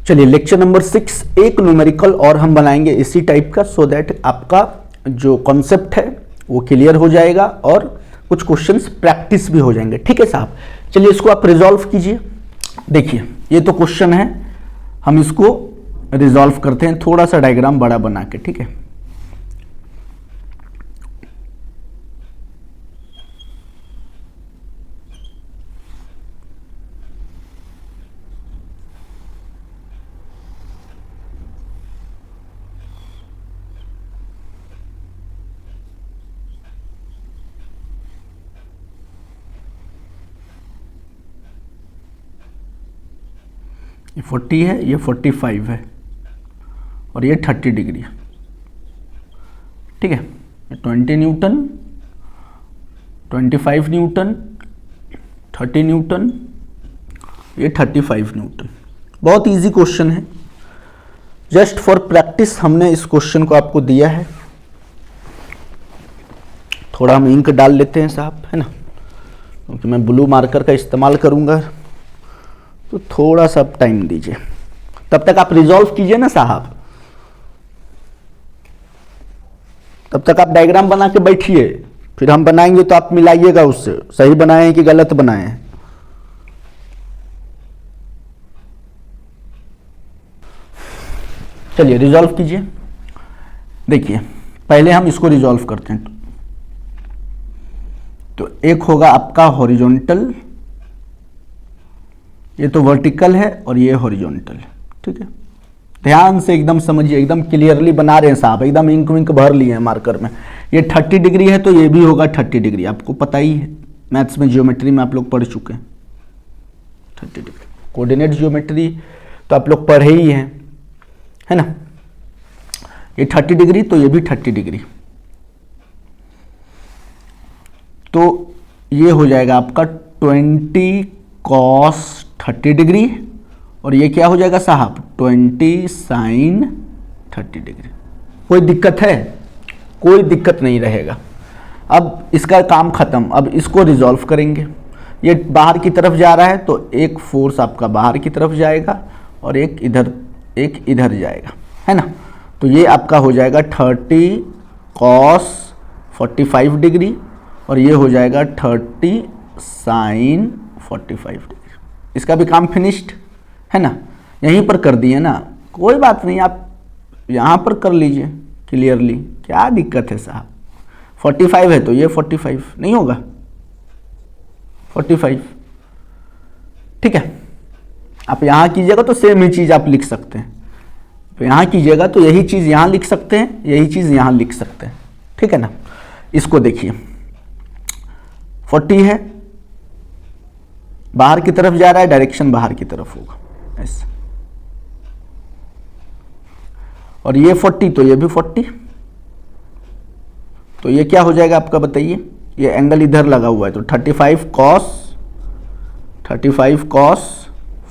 चलिए lecture number 6 एक numerical और हम बनाएंगे इसी टाइप का, सो दैट आपका जो कॉन्सेप्ट है वो क्लियर हो जाएगा और कुछ क्वेश्चंस प्रैक्टिस भी हो जाएंगे। ठीक है साहब, चलिए इसको आप रिजॉल्व कीजिए। देखिए ये तो क्वेश्चन है, हम इसको रिजॉल्व करते हैं थोड़ा सा डायग्राम बड़ा बना के। ठीक है, ये 40 है, ये 45 है और ये 30 डिग्री। ठीक है, ये 20 न्यूटन, 25 न्यूटन, 30 न्यूटन, ये 35 न्यूटन। बहुत इजी क्वेश्चन है, जस्ट फॉर प्रैक्टिस हमने इस क्वेश्चन को आपको दिया है। थोड़ा हम इंक डाल लेते हैं साहब, है ना, क्योंकि मैं ब्लू मार्कर का इस्तेमाल करूंगा, तो थोड़ा सा टाइम दीजिए। तब तक आप रिजॉल्व कीजिए ना साहब, तब तक आप डायग्राम बना के बैठिए, फिर हम बनाएंगे तो आप मिलाइएगा उससे, सही बनाए हैं कि गलत बनाए हैं। चलिए रिजॉल्व कीजिए। देखिए पहले हम इसको रिजॉल्व करते हैं। तो एक होगा आपका हॉरिजॉन्टल, ये तो वर्टिकल है और ये हॉरिजॉन्टल है। ठीक है, ध्यान से एकदम समझिए, एकदम क्लियरली बना रहे हैं साहब, एकदम इंक विंक भर लिए हैं मार्कर में। ये 30 डिग्री है तो ये भी होगा 30 डिग्री, आपको पता ही है, मैथ्स में जियोमेट्री में आप लोग पढ़ चुके हैं। 30 डिग्री कोऑर्डिनेट जियोमेट्री तो आप लोग पढ़े ही हैं, है ना। ये 30 डिग्री तो ये भी 30 डिग्री, तो ये हो जाएगा आपका 20 cos 30 डिग्री और ये क्या हो जाएगा साहब 20 sin 30 डिग्री। कोई दिक्कत है? कोई दिक्कत नहीं रहेगा। अब इसका काम खत्म, अब इसको रिजॉल्व करेंगे। ये बाहर की तरफ जा रहा है तो एक फोर्स आपका बाहर की तरफ जाएगा और एक इधर जाएगा, है ना। तो ये आपका हो जाएगा 30 cos 45 डिग्री और ये हो जाएगा 30 sin 45 डिग्री। इसका भी काम फिनिश्ड है ना, यहीं पर कर दिए ना, कोई बात नहीं, आप यहाँ पर कर लीजिए क्लियरली, क्या दिक्कत है साहब। 45 है तो ये 45 नहीं होगा, 45। ठीक है, आप यहाँ कीजिएगा तो सेम ही चीज़ आप लिख सकते हैं, तो यहाँ कीजिएगा तो यही चीज़ यहाँ लिख सकते हैं, यही चीज़ यहाँ लिख सकते हैं। ठीक है ना, इसको देखिए 40 है, बाहर की तरफ जा रहा है, डायरेक्शन बाहर की तरफ होगा ऐसे, और ये 40 तो ये भी 40, तो ये क्या हो जाएगा आपका बताइए, ये एंगल इधर लगा हुआ है तो 35 cos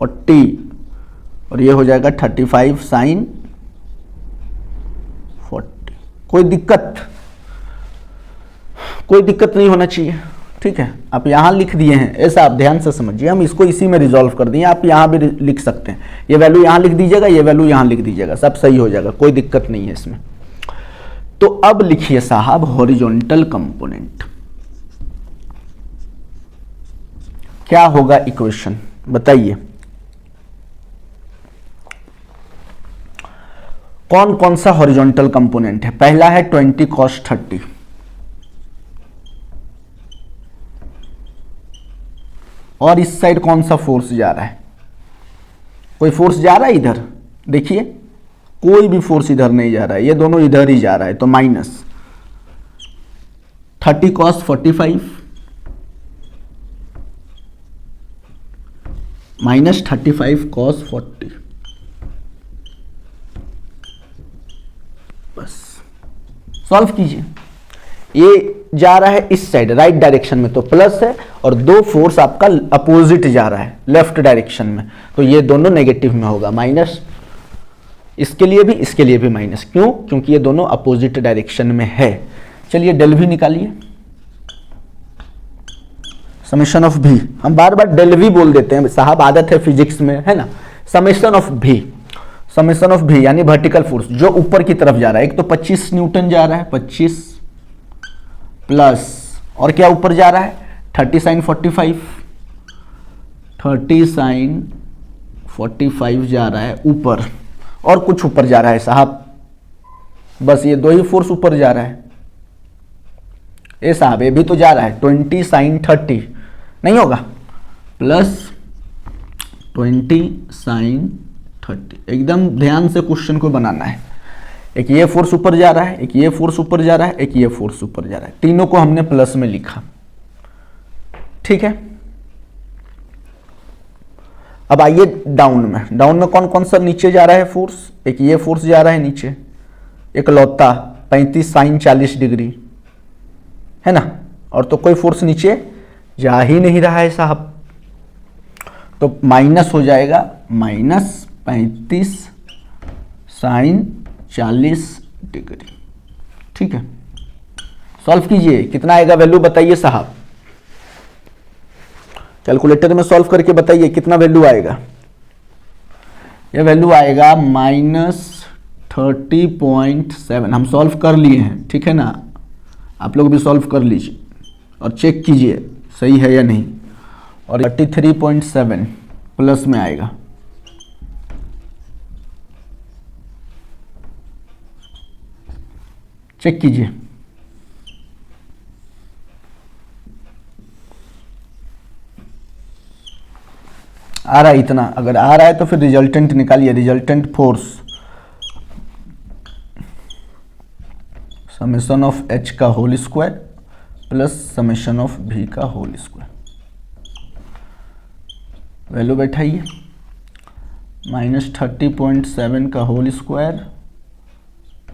40 और ये हो जाएगा 35 sin 40। कोई दिक्कत नहीं होना चाहिए। ठीक है, आप यहाँ लिख दिए हैं, ऐसा आप ध्यान से समझिए, हम इसको इसी में रिजॉल्व कर दिए। आप यहाँ भी लिख सकते हैं, ये वैल्यू यहाँ लिख दीजिएगा, ये वैल्यू यहाँ लिख दीजिएगा, सब सही हो जाएगा, कोई दिक्कत नहीं है इसमें। तो अब लिखिए साहब हॉरिजॉन्टल कंपोनेंट। क्या होगा इक्वेशन बताइए, कौन कौन सा हॉरिजॉन्टल कंपोनेंट है। पहला है 20 cos 30, और इस साइड कौन सा फोर्स जा रहा है, कोई फोर्स जा रहा है इधर, देखिए कोई भी फोर्स इधर नहीं जा रहा है, ये दोनों इधर ही जा रहा है, तो माइनस 30 cos 45 माइनस 35 cos 40, बस सॉल्व कीजिए। ये जा रहा है इस साइड राइट डायरेक्शन में तो प्लस है, और दो फोर्स आपका अपोजिट जा रहा है लेफ्ट डायरेक्शन में, तो ये दोनों नेगेटिव में होगा, माइनस इसके लिए भी माइनस। क्यों? क्योंकि ये दोनों अपोजिट डायरेक्शन में है। चलिए डेल भी निकालिए, समेशन ऑफ भी, हम बार बार डेल भी बोल देते हैं साहब, आदत है फिजिक्स में, है ना। समेशन ऑफ भी, समेशन ऑफ भी यानी वर्टिकल फोर्स जो ऊपर की तरफ जा रहा है, एक तो 25 न्यूटन जा रहा है, 25 प्लस और क्या ऊपर जा रहा है 30 साइन 45, 30 साइन 45 जा रहा है ऊपर, और कुछ ऊपर जा रहा है साहब, बस ये दो ही फोर्स ऊपर जा रहा है। ए साहब ये भी तो जा रहा है 20 साइन 30 नहीं होगा, प्लस 20 साइन 30। एकदम ध्यान से क्वेश्चन को बनाना है। एक ये फोर्स ऊपर जा रहा है, एक ये फोर्स ऊपर जा रहा है, एक ये फोर्स ऊपर जा रहा है, तीनों को हमने प्लस में लिखा, ठीक है। अब आइए डाउन में। डाउन में कौन कौन सा नीचे जा रहा है फोर्स, एक ये फोर्स जा रहा है नीचे, एक लौता 35 साइन 40 डिग्री है ना, और तो कोई फोर्स नीचे जा ही नहीं रहा है साहब, तो माइनस हो जाएगा -35 साइन 40 डिग्री, ठीक है। सॉल्व कीजिए, कितना आएगा वैल्यू बताइए साहब, कैलकुलेटर में सॉल्व करके बताइए कितना वैल्यू आएगा। ये वैल्यू आएगा -30.7। हम सॉल्व कर लिए हैं, ठीक है ना, आप लोग भी सॉल्व कर लीजिए और चेक कीजिए सही है या नहीं। और 33.7 प्लस में आएगा, चेक कीजिए। आ रहा है इतना, अगर आ रहा है तो फिर रिजल्टेंट निकालिए। Resultant force summation of H का whole square plus summation of V का होल स्क्वायर, वैल्यू बैठाइए -30.7 का होल स्क्वायर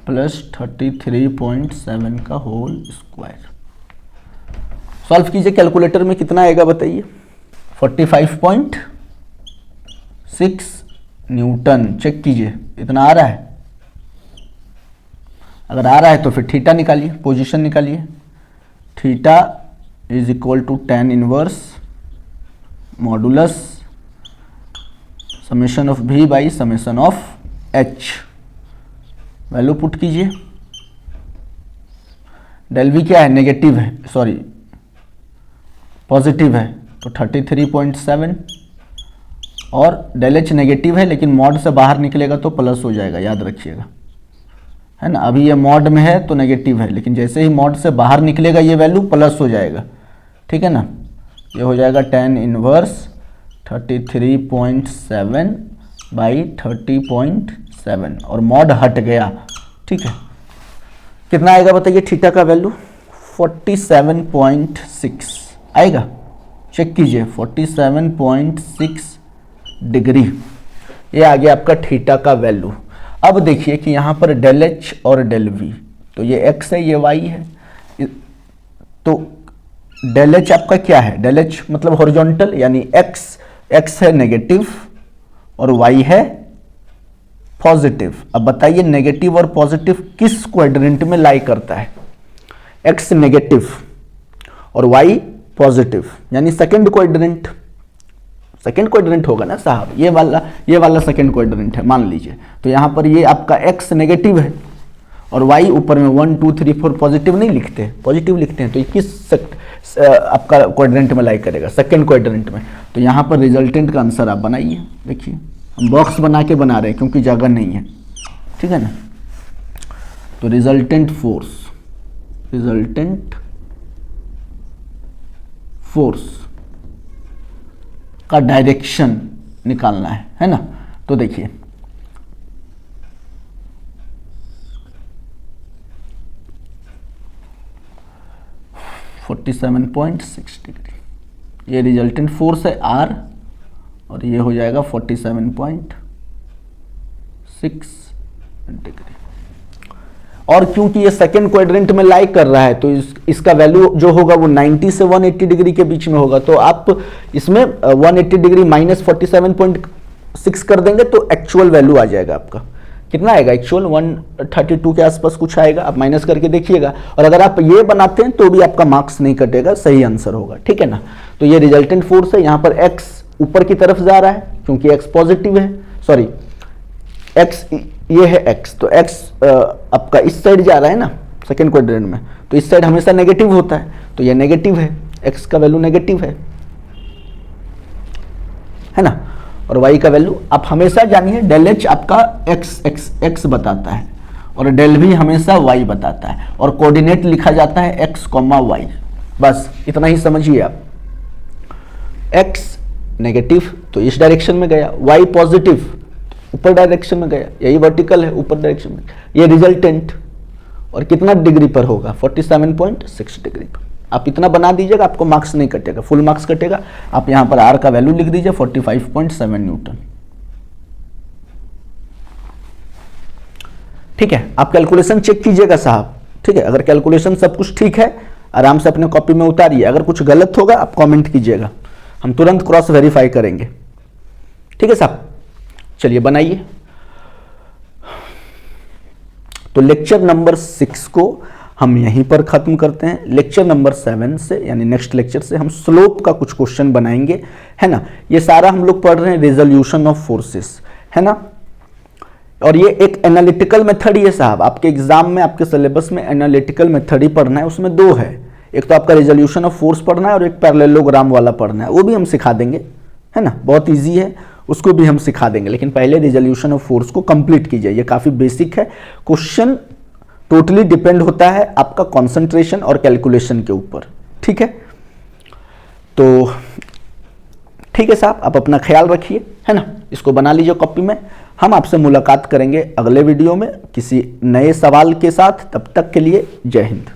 प्लस 33.7 का होल स्क्वायर। सॉल्व कीजिए, कैलकुलेटर में कितना आएगा बताइए। 45.6 न्यूटन, चेक कीजिए इतना आ रहा है। अगर आ रहा है तो फिर थीटा निकालिए, पोजीशन निकालिए। Theta is equal to tan inverse modulus summation of V by summation of H. Value put कीजिए। डेल वी क्या है, नेगेटिव है, सॉरी पॉजिटिव है, तो 33.7, और डेल एच नेगेटिव है लेकिन मॉड से बाहर निकलेगा तो प्लस हो जाएगा, याद रखिएगा, है ना। अभी ये मॉड में है तो नेगेटिव है, लेकिन जैसे ही मॉड से बाहर निकलेगा ये वैल्यू प्लस हो जाएगा, ठीक है ना। ये हो जाएगा tan इनवर्स 33.7 बाई 30.7 और मॉड हट गया, ठीक है। कितना आएगा बताइए थीटा का वैल्यू, 47.6 आएगा, चेक कीजिए 47.6 डिग्री, ये आ गया आपका थीटा का वैल्यू। अब देखिए कि यहाँ पर डेल एच और डेल वी, तो ये एक्स है ये वाई है, तो डेल एच आपका क्या है, डेल एच मतलब हॉरिजॉन्टल यानी एक्स है नेगेटिव और वाई है पॉजिटिव। अब बताइए नेगेटिव और पॉजिटिव किस क्वाड्रेंट में लाई करता है, एक्स नेगेटिव और वाई पॉजिटिव, यानी सेकंड क्वाड्रेंट। सेकंड क्वाड्रेंट होगा ना साहब, ये वाला सेकंड क्वाड्रेंट है मान लीजिए। तो यहाँ पर ये आपका एक्स नेगेटिव है और वाई ऊपर में 1 2 3 4 पॉजिटिव नहीं लिखते, पॉजिटिव लिखते हैं, तो ये किस आपका क्वाड्रेंट में लाई करेगा, सेकंड क्वाड्रेंट में। तो यहाँ पर रिजल्टेंट का आंसर आप बनाइए। देखिए हम बॉक्स बना के बना रहे हैं क्योंकि जगह नहीं है, ठीक है ना। तो रिजल्टेंट फोर्स का डायरेक्शन निकालना है ना। तो देखिए (47.6 डिग्री), ये रिजल्टेंट फोर्स है R, और ये हो जाएगा 47.6 डिग्री। और क्योंकि ये सेकंड क्वाड्रेंट में लाई कर रहा है तो इसका वैल्यू जो होगा वो 90 से 180 डिग्री के बीच में होगा। तो आप इसमें 180 डिग्री माइनस 47.6 कर देंगे तो एक्चुअल वैल्यू आ जाएगा आपका। कितना आएगा एक्चुअल, 132 के आसपास कुछ आएगा। आप माइनस करके देखिएगा, और अगर आप ये बनाते हैं तो भी आपका मार्क्स नहीं कटेगा, सही आंसर होगा, ठीक है ना। तो ये रिजल्टेंट फोर्स है। यहाँ पर एक्स ऊपर की तरफ जा रहा है क्योंकि एक्स पॉजिटिव है, सॉरी एक्स ये है एक्स, तो एक्स आपका इस साइड जा रहा है ना सेकेंड क्वाड्रेंट में, तो इस साइड हमेशा नेगेटिव होता है, तो ये नेगेटिव है, एक्स का वैल्यू नेगेटिव है ना। और वाई का वैल्यू आप हमेशा जानिए डेल एच आपका एक्स एक्स एक्स बताता है और डेल भी हमेशा वाई बताता है, और कोऑर्डिनेट लिखा जाता है एक्स कॉमा वाई, बस इतना ही समझिए आप। एक्स नेगेटिव तो इस डायरेक्शन में गया, वाई पॉजिटिव ऊपर डायरेक्शन में गया, यही वर्टिकल है ऊपर डायरेक्शन में, ये रिजल्टेंट और कितना डिग्री पर होगा 47.6 डिग्री पर। आप इतना बना दीजिएगा, आपको मार्क्स नहीं कटेगा, फुल मार्क्स कटेगा। आप यहां पर आर का वैल्यू लिख दीजिए 45.7 न्यूटन। ठीक है, आप कैलकुलेशन चेक कीजिएगा साहब, ठीक है। अगर कैलकुलेशन सब कुछ ठीक है आराम से अपने कॉपी में उतारिए, अगर कुछ गलत होगा आप कमेंट कीजिएगा, हम तुरंत क्रॉस वेरीफाई करेंगे। ठीक है साहब, चलिए बनाइए। तो लेक्चर नंबर 6 को हम यहीं पर खत्म करते हैं। लेक्चर नंबर 7 से यानी नेक्स्ट लेक्चर से हम स्लोप का कुछ क्वेश्चन बनाएंगे, है ना। ये सारा हम लोग पढ़ रहे हैं रिजोल्यूशन ऑफ फोर्सेस, है ना। और ये एक एनालिटिकल मेथड ही है साहब, आपके एग्जाम में आपके सिलेबस में एनालिटिकल मेथड ही पढ़ना है, उसमें दो है, एक तो आपका रिजोल्यूशन ऑफ फोर्स पढ़ना है और एक पैरेललोग्राम वाला पढ़ना है, वो भी हम सिखा देंगे, है ना। बहुत ईजी है, उसको भी हम सिखा देंगे, लेकिन पहले रिजोल्यूशन ऑफ फोर्स को कंप्लीट कीजिए, ये काफ़ी बेसिक है। क्वेश्चन टोटली डिपेंड होता है आपका कंसंट्रेशन और कैलकुलेशन के ऊपर, ठीक है। तो ठीक है साहब, आप अपना ख्याल रखिए, है ना, इसको बना लीजिए कॉपी में। हम आपसे मुलाकात करेंगे अगले वीडियो में किसी नए सवाल के साथ, तब तक के लिए जय हिंद।